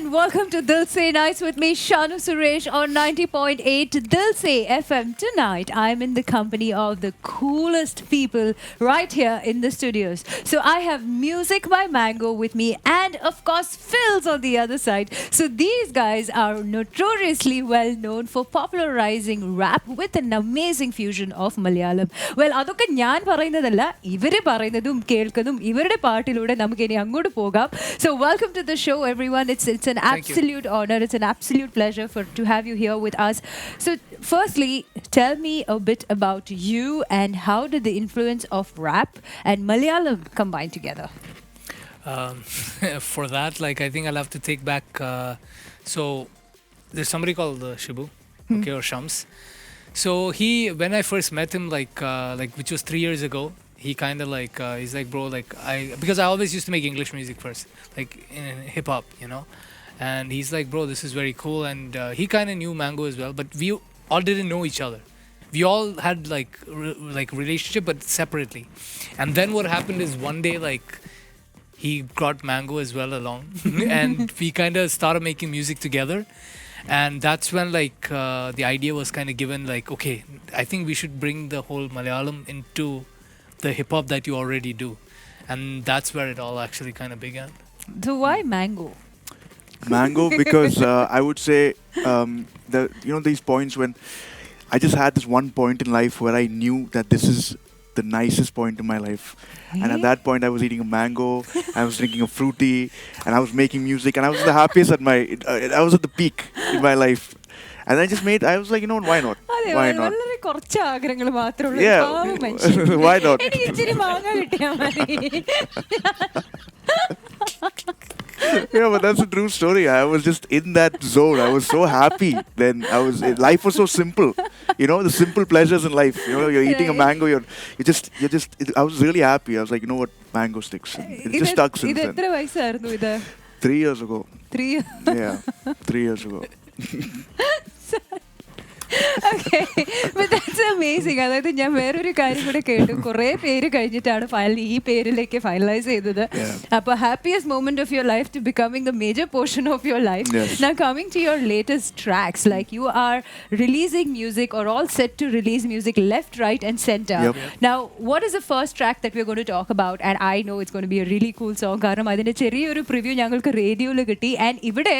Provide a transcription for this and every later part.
and welcome to Dilse Nights with me, Shanu Suresh, on 90.8 Dilse FM. Tonight, I'm in the company of the coolest people right here in the studios. So I have Music by Mango with me, and of course, Phil's on the other side. So these guys are notoriously well known for popularizing rap with an amazing fusion of Malayalam. Well, അതൊക്കെ ഞാൻ പറയുന്നതല്ല ഇവര് പറയുന്നതും കേൾക്കുന്നതും ഇവരുടെ പാട്ടിലൂടെ നമുക്ക് ഇനി അങ്ങോട്ട് പോകാം. So welcome to the show, everyone. It's an absolute honor. It's an absolute pleasure to have you here with us. So firstly, tell me a bit about you and how did the influence of rap and Malayalam combine together? For that, like, I think I'll have to take back. So there's somebody called Shibu, okay, or Shams. So when I first met him, like which was 3 years ago, he kind of he's like, bro, like because I always used to make English music first, like in hip hop, you know, and he's like, bro, this is very cool, and he kind of knew Mango as well, but we all didn't know each other. We all had like relationship, but separately. And then what happened is one day, like, he brought Mango as well along, and we kind of started making music together. And that's when the idea was kind of given, like, okay, I think we should bring the whole Malayalam into the hip hop that you already do, and that's where it all actually kind of began. So why Mango? Mango, because I would say these points when I just had this one point in life where I knew that this is the nicest point in my life. And at that point, I was eating a mango, I was drinking a fruity, and I was making music, and I was the happiest I was at the peak in my life. And I was like, you know what, why not? Why not? Yeah, why not? Yeah, but that's a true story. I was just in that zone. I was so happy. Then life was so simple. You know, the simple pleasures in life. You know, you're eating a mango. I was really happy. I was like, you know what, mango sticks. And it just stuck since then. 3 years ago. 3 years? Yeah, 3 years ago. Okay, but that's amazing. അതായത് ഞാൻ വേറൊരു കാര്യം കൂടെ കേട്ടു, കുറേ പേര് കഴിഞ്ഞിട്ടാണ് finally ഈ പേരിലേക്ക് ഫൈനലൈസ് ചെയ്തത്. അപ്പോൾ happiest moment of your life to becoming the major portion of your life. Yes. Now coming to your latest tracks, like you are releasing music or all set to release music left, right and center. Yep. Now what is the first track that we're going to talk about? And I know it's going to be a really cool song കാരണം അതിന്റെ ചെറിയൊരു preview ഞങ്ങൾക്ക് റേഡിയോയിൽ കിട്ടി. And ഇവിടെ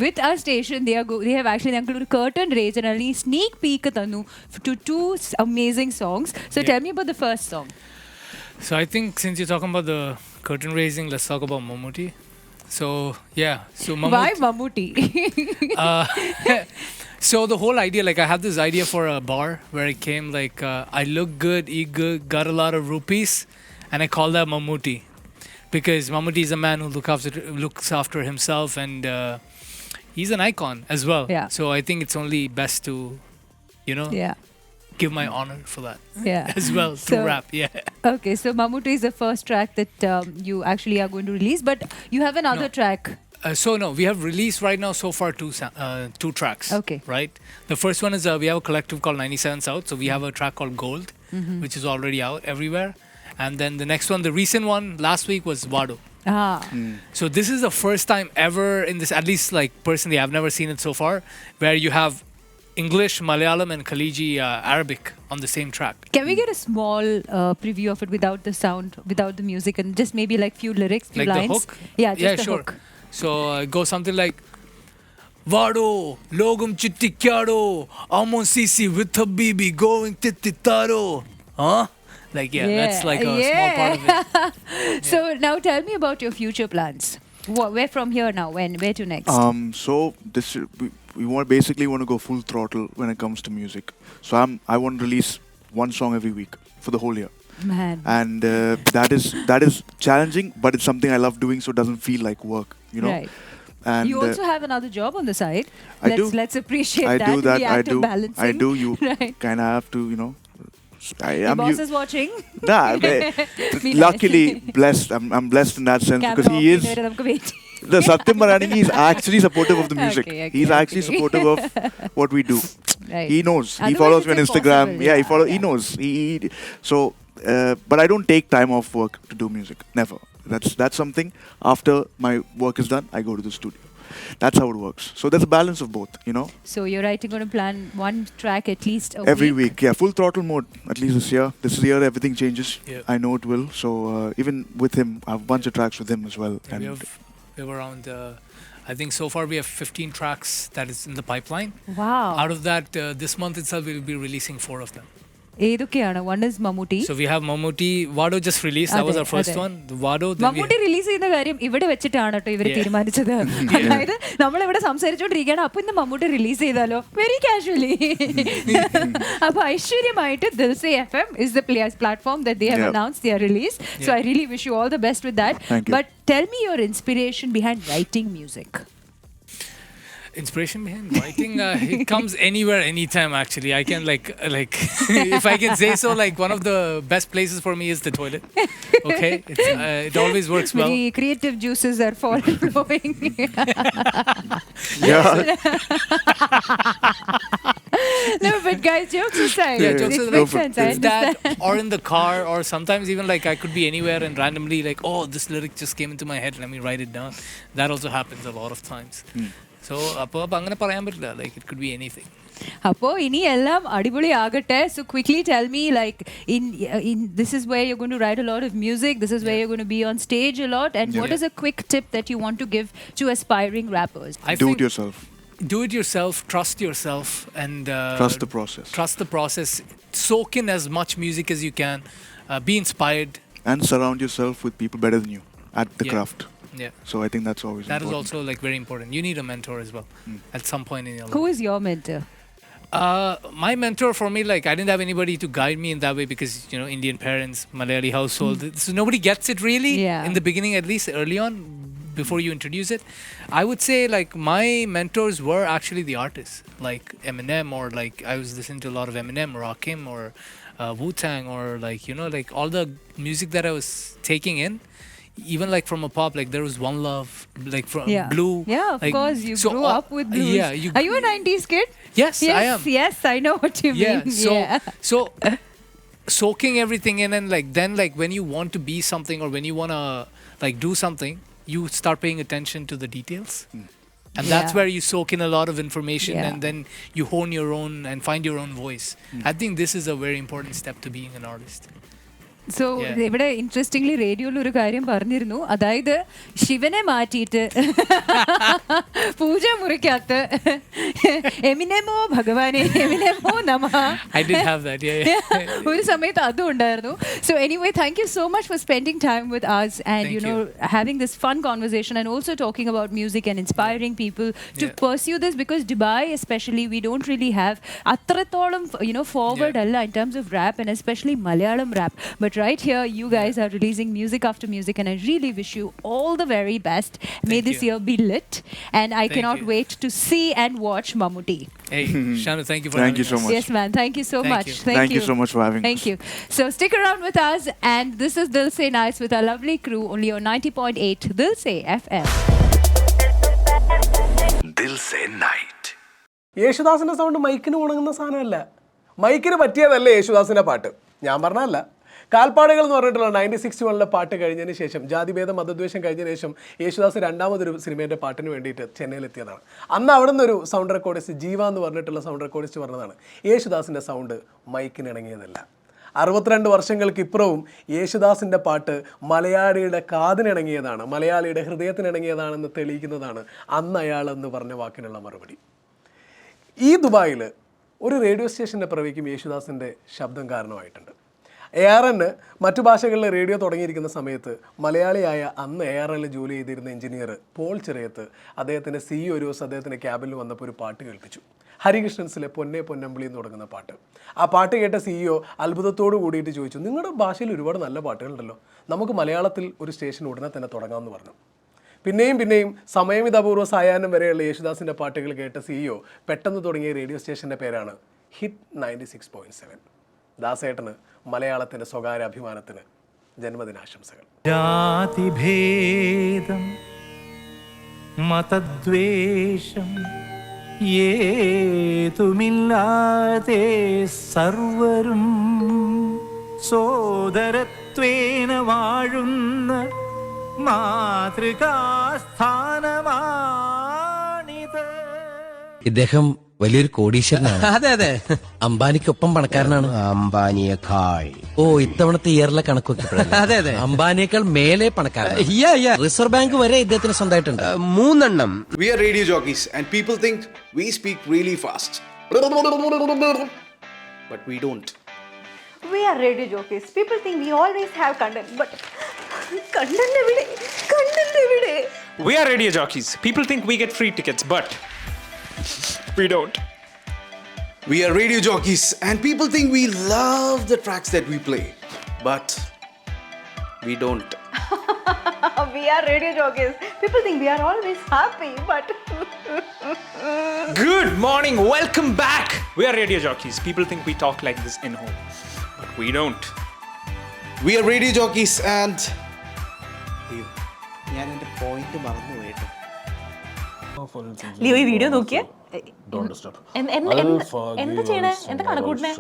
with our station they have actually ഞങ്ങൾക്ക് ഒരു curtain raise and a sneak peek തന്നു to two amazing songs. So tell me about the first song. So I think since you're talking about the curtain raising, let's talk about Mammootty. So yeah, so Why Mammootty? So the whole idea, like, I had this idea for a bar where it came like I look good, eat good, got a lot of rupees, and I call that Mammootty because Mammootty is a man who looks after himself, and he's an icon as well. Yeah. So I think it's only best to, give my honor for that as well through rap. Okay, so Mammootty is the first track that you actually are going to release, but you have another track. We have released right now so far two tracks. Okay. Right? The first one is we have a collective called 97 South, so we have a track called Gold, which is already out everywhere. And then the next one, the recent one last week, was Vado. So this is the first time ever in this, at least like personally, I've never seen it so far, where you have English, Malayalam and Khaliji Arabic on the same track. Can we get a small preview of it without the sound, without the music, and just maybe like few lyrics, few like lines? The hook? Yeah, just the sure. hook. So it goes something like Vado, Logum Chittikyado, Amon Sisi with Habibi going Tititaro. Huh? That's like a small part of it. So now tell me about your future plans. Where from here now? Where to next? So we want to go full throttle when it comes to music. So I want to release one song every week for the whole year. Man. And that is challenging, but it's something I love doing, so it doesn't feel like work, you know. Right. And you also have another job on the side. Let's appreciate I that. do that. The act of balancing. I do. You right. kind of have to, you know. Your boss is watching. Luckily blessed. I'm blessed in that sense because he is. The Satyam Marani is actually supportive of the music. Okay, he's actually supportive of what we do. Right. He knows. He Otherwise follows me on it's Instagram. impossible. He follows. He knows. So, but I don't take time off work to do music. Never. That's something. After my work is done, I go to the studio. that's how it works. So there's a balance of both, you know. So you're writing on a plan, one track at least a Every week, yeah, full throttle mode. At least this year. This year, everything changes. Yeah. I know it will. So even with him, I have a bunch of tracks with him as well. Yeah, we have around. I think so far we have 15 tracks that is in the pipeline. Wow. Out of that, this month itself we'll be releasing 4 of them. ഏതൊക്കെയാണ്? One is Mammootty. So we have Mammootty. Vado just released. That was our first one. The Vado. Mammootty release ചെയ്യുന്ന കാര്യം ഇവിടെ വെച്ചിട്ടാണ് കേട്ടോ ഇവർ തീരുമാനിച്ചത്. അതായത് നമ്മളിവിടെ സംസാരിച്ചോണ്ടിരിക്കുകയാണ്, അപ്പൊ ഇന്ന് മമ്മൂട്ടി റിലീസ് ചെയ്താലോ, വെരി കാഷ്വലി. അപ്പൊ ഐശ്വര്യമായിട്ട് Dil Se FM is the platform that they have announced their release. So I really wish you all the best with that. But tell me your inspiration behind writing music. Inspiration behind writing, it comes anywhere, anytime. Actually, I can like if I can say so, like one of the best places for me is the toilet. Okay, it always works well. Many creative juices are flowing. Yeah. No, but guys, jokes aside, jokes it aside, makes sense. I understand. That, or in the car, or sometimes even like I could be anywhere and randomly like, oh, this lyric just came into my head. Let me write it down. That also happens a lot of times. So, അങ്ങനെ പറയാൻ പറ്റില്ല. Like it could be anything. അപ്പോൾ ഇനി എല്ലാം അടിപൊളി ആകട്ടെ. So quickly tell me, like in this is where you're going to write a lot of music. This is where you're going to be on stage a lot. And what is a quick tip that you want to give to aspiring rappers? Do it yourself. Do it yourself. Trust yourself, and trust the process. Trust the process. Soak in as much music as you can. Be inspired. And surround yourself with people better than you at the craft. Yeah. So I think that's always that important. Is also like very important. You need a mentor as well at some point in your life. Who is your mentor? My mentor for me, like I didn't have anybody to guide me in that way because you know Indian parents, Malayali household, so nobody gets it really in the beginning, at least early on, before you introduce it. I would say like my mentors were actually the artists, like Eminem, or like I was listening to a lot of Eminem, Rakim, or Wu-Tang, or like you know like all the music that I was taking in. Even like from a pop, like there was One Love, like from Blue. Yeah, of course. You grew up with blues. Yeah, are you a 90s kid? Yes, I am. Yes, I know what you mean. So soaking everything in, and like then like when you want to be something or when you want to like do something, you start paying attention to the details. And that's where you soak in a lot of information and then you hone your own and find your own voice. I think this is a very important step to being an artist. So ഇവിടെ interestingly റേഡിയോയിൽ ഒരു കാര്യം പറഞ്ഞിരുന്നു, അതായത് ശിവനെ മാറ്റിയിട്ട് പൂജ മുറിക്കകത്ത് എമിനെമോ ഭഗവാനെ എമിനെമോ നമഃ ഒരു സമയത്ത് അതും ഉണ്ടായിരുന്നു. So anyway thank you so much for spending time with us and you know having this fun conversation and also talking about music and inspiring people to pursue this, because Dubai especially we don't really have അത്രത്തോളം you know forward alla in terms of rap and especially Malayalam rap, but right here you guys are releasing music after music and I really wish you all the very best. May this year be lit and I cannot wait to see and watch Mammootty. Hey Shanu, thank you for having us. So much. Yes man, thank you so much. Thank you so much for having us. Thank you. So stick around with us, and this is Dilse Nights with our lovely crew only on 90.8 Dilse FM. Dilse Night. യേശുദാസിന്റെ sound മൈക്കിന് ഉണങ്ങുന്ന സാധനമല്ല, മൈക്കിന് പറ്റിയതല്ല യേശുദാസിന്റെ പാട്ട്. ഞാൻ പറഞ്ഞല്ല, കാൽപ്പാടുകൾ എന്ന് പറഞ്ഞിട്ടുള്ള 1961 പാട്ട് കഴിഞ്ഞതിന് ശേഷം, ജാതിഭേദ മതദ്വേഷം കഴിഞ്ഞതിന് ശേഷം യേശുദാസ് രണ്ടാമതൊരു സിനിമേൻ്റെ പാട്ടിന് വേണ്ടിയിട്ട് ചെന്നൈയിലെത്തിയതാണ്. അന്ന് അവിടെ നിന്നൊരു സൗണ്ട് റെക്കോർഡിസ്റ്റ്, ജീവ എന്ന് പറഞ്ഞിട്ടുള്ള സൗണ്ട് റെക്കോർഡിസ്റ്റ് പറഞ്ഞതാണ് യേശുദാസിൻ്റെ സൗണ്ട് മൈക്കിന് ഇണങ്ങിയതല്ല. 62 വർഷങ്ങൾക്ക് ഇപ്പുറവും യേശുദാസിൻ്റെ പാട്ട് മലയാളിയുടെ കാതിനിണങ്ങിയതാണ്, മലയാളിയുടെ ഹൃദയത്തിനിണങ്ങിയതാണെന്ന് തെളിയിക്കുന്നതാണ് അന്ന് അയാളെന്ന് പറഞ്ഞ വാക്കിനുള്ള മറുപടി. ഈ ദുബായിൽ ഒരു റേഡിയോ സ്റ്റേഷൻ്റെ പിറവിക്കും യേശുദാസിൻ്റെ ശബ്ദം കാരണമായിട്ടുണ്ട്. ARN മറ്റു ഭാഷകളിലെ റേഡിയോ തുടങ്ങിയിരിക്കുന്ന സമയത്ത് മലയാളിയായ അന്ന് ARN ജോലി ചെയ്തിരുന്ന എഞ്ചിനീയർ പോൾ ചെറിയത്ത് അദ്ദേഹത്തിൻ്റെ CEO ഒരു ദിവസം അദ്ദേഹത്തിൻ്റെ ക്യാബിനിൽ വന്നപ്പോൾ ഒരു പാട്ട് കേൾപ്പിച്ചു. ഹരികൃഷ്ണൻസിലെ പൊന്നെ പൊന്നമ്പിളി എന്ന് തുടങ്ങുന്ന പാട്ട്. ആ പാട്ട് കേട്ട CEO അത്ഭുതത്തോട് കൂടിയിട്ട് ചോദിച്ചു, നിങ്ങളുടെ ഭാഷയിൽ ഒരുപാട് നല്ല പാട്ടുകളുണ്ടല്ലോ, നമുക്ക് മലയാളത്തിൽ ഒരു സ്റ്റേഷൻ ഉടനെ തന്നെ തുടങ്ങാമെന്ന് പറഞ്ഞു. പിന്നെയും സമയമിതപൂർവ്വ സായാഹ്നം വരെയുള്ള യേശുദാസിൻ്റെ പാട്ടുകൾ കേട്ട CEO പെട്ടെന്ന് തുടങ്ങിയ റേഡിയോ സ്റ്റേഷൻ്റെ പേരാണ് ഹിറ്റ് 96.7. ദാസേട്ടന് മലയാളത്തിൻ്റെ സ്വകാര്യ അഭിമാനത്തിന് ജന്മദിനാശംസകൾ. ജാതിഭേദം മതദ്വേഷം ഏതുമില്ലാതെ സർവരും സോദരത്വേന വാഴുന്ന മാതൃകാസ്ഥാനമാ ഇദ്ദേഹം വലിയൊരു കോടീശ്വരനാണ്. അതെ അതെ, അംബാനിക്കൊപ്പം പണക്കാരനാണ്. അംബാനിയേക്കാൾ. ഓ, ഇത്തവണത്തെ ഇയറിലെ കണക്ക് നോക്കിയപ്പോഴല്ലേ? അതെ അതെ, അംബാനിയേക്കാൾ മേലെ പണക്കാരൻ. റിസർവ് ബാങ്ക് വരെ ഇദ്ദേഹത്തിന് സ്വന്തമായിട്ടുണ്ട്. 3 എണ്ണം. We are radio jockeys and people think we speak really fast. But we don't. We are radio jockeys. People think we always have content, but content every day. We are radio jockeys. People think we get free tickets, but we don't. We are radio jockeys and people think we love the tracks that we play. But we don't. We are radio jockeys. People think we are always happy, but Good morning. Welcome back. We are radio jockeys. People think we talk like this in home, but we don't. We are radio jockeys and ഞാൻ എൻ്റെ point മറന്നു പോയിട്ടോ. Leo ഈ video നോക്കിയേ. എന്താ ചെയ്യണേ? എന്താ കണക്കൂട്ടണേ?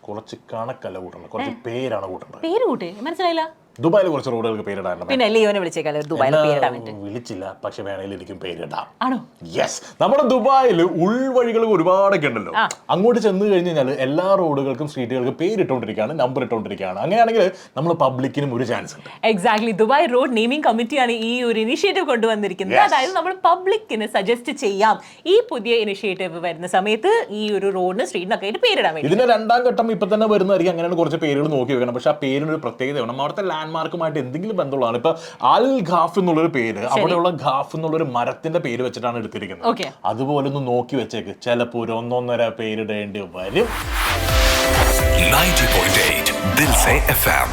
കുറച്ച് കണക്കല്ല കൂട്ടണം, കുറച്ച് പേരാണ് കൂട്ടേണ്ടത്. പേര് കൂട്ടേ, മനസ്സിലായില്ല. ദുബായിൽ കുറച്ച് റോഡുകൾക്ക് പേരിടാൻ പിന്നെ ലിയോനെ വിളിച്ചേക്കാലോ ദുബായിൽ പേരിടാൻ വേണ്ടി. വിളിച്ചില്ല, പക്ഷെ വേണമെങ്കിൽ എനിക്കും പേരിടാം. ആണോ? യെസ്, നമ്മുടെ ദുബായിൽ ഉൾവഴികൾ ഒരുപാടൊക്കെ ഉണ്ടല്ലോ. അങ്ങോട്ട് ചെന്ന് കഴിഞ്ഞ് കഴിഞ്ഞാൽ എല്ലാ റോഡുകൾക്കും സ്ട്രീറ്റുകൾക്കും പേരിട്ടോണ്ടിരിക്കുകയാണ്, നമ്പർ ഇട്ടോണ്ടിരിക്കുകയാണ്. അങ്ങനെയാണെങ്കിൽ നമ്മൾ പബ്ലിക്കിനും ഒരു ചാൻസ് ഉണ്ട്. എക്സാക്ട്ലി, ദുബായ് റോഡ് നെയിമിംഗ് കമ്മിറ്റിയാണ് ഈ ഒരു ഇനിഷ്യേറ്റീവ് കൊണ്ടുവന്നിരിക്കുന്നത്. അതായത് നമ്മൾ പബ്ലിക്കിന് സജസ്റ്റ് ചെയ്യാം ഈ പുതിയ ഇനിഷ്യേറ്റീവ് വരുന്ന സമയത്ത് ഈ ഒരു റോഡിന് സ്ട്രീറ്റിനൊക്കെ ആയിട്ട് പേരിടാൻ വേണ്ടി. ഇതിന്റെ 2ാം ഘട്ടം ഇപ്പൊ തന്നെ വരുന്നതായിരിക്കും. അങ്ങനെയാണ് കുറച്ച് പേരുകൾ നോക്കി വെക്കണം. പക്ഷെ ആ പേരിനൊരു പ്രത്യേകത വേണം. അവിടുത്തെ ലാൻഡ്മാർക്കുമായിട്ട് എന്തെങ്കിലും ബന്ധമുള്ളതാണ്. ഇപ്പൊ അൽ ഖാഫ് എന്നുള്ളൊരു പേര്, അവിടെയുള്ള ഖാഫ് എന്നുള്ളൊരു മരത്തിന്റെ പേര് വെച്ചിട്ടാണ് എടുത്തിരിക്കുന്നത്. അതുപോലെ ഒന്ന് നോക്കി വെച്ചേക്ക്, ചിലപ്പോൾ ഒരു 1.5 പേരിടേണ്ടി വരും. 90.8 Dilse FM